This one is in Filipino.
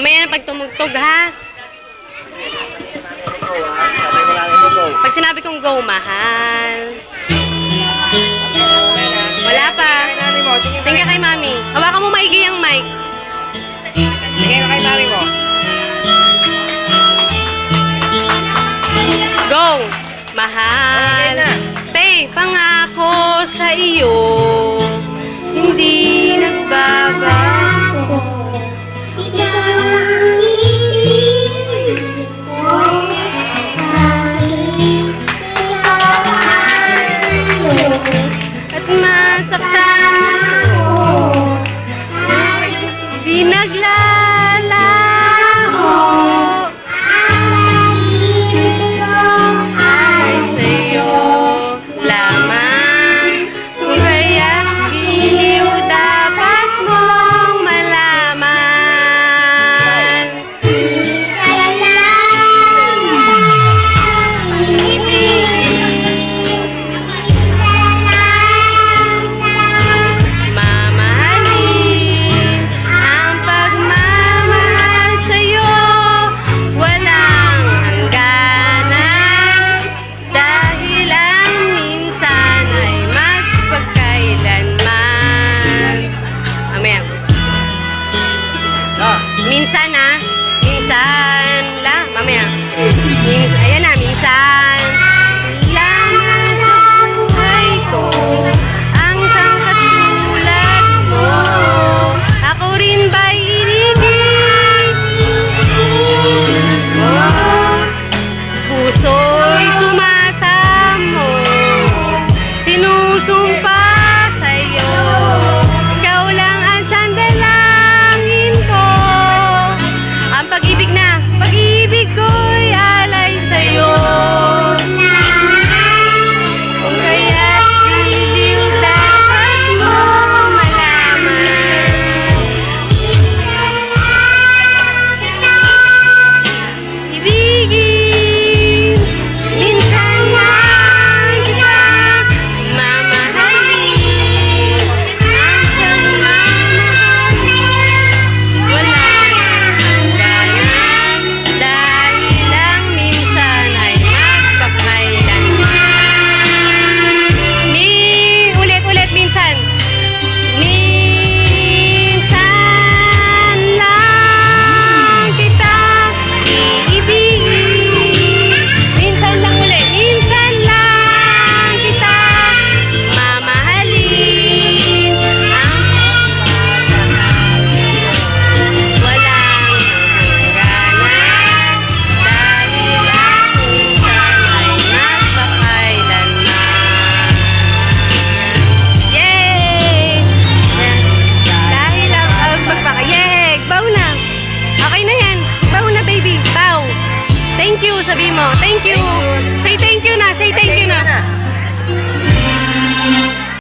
Mamaya na pag tumugtog, ha? Pag sinabi kong go, mahal. Wala pa. Tingnan kay mami. Hawakan mo maigi yung mic. Tingnan kay mami mo. Go! Mahal. Tay, pangako sa iyo. Hindi nagbabago. At masaktan mo, di naglalaho. Ay sa'yo lamang, kung kaya't iliw dapat mong malaman. Mamahalin ang pagmamahal sa'yo, walang hangganan, dahil ang minsan ay magpagkailanman. Mamaya. Minsan na, minsan lang, mamaya. Ayan na, minsan lamang sa buhay ko ang sangkatulad mo. Ako rin ba'y inibig mo? Puso'y sumasamo, sinusumpa sa'yo, ikaw lang ang siyang dalangin ko. Ang pag-ibig na, pag-ibig ko'y alay sa'yo. Kung kaya't hindi dapat mo malaman. Ibigin, minsan lang kita mamahalin. Ang pagmamahal mo, walang hangganan, dahil lang minsan ay magpakailanman. Ulit, minsan. Minsan lang kita iibigin. Minsan lang ulit. Minsan lang kita mamahalin. Ang walang hangganan, dahil ang minsan ay magpakailanman. Yay! Dahil ang yay! Bow na! Okay na yan! Bow na, baby! Bow! Thank you, sabi mo. Thank you! Say thank you na! Say thank you na!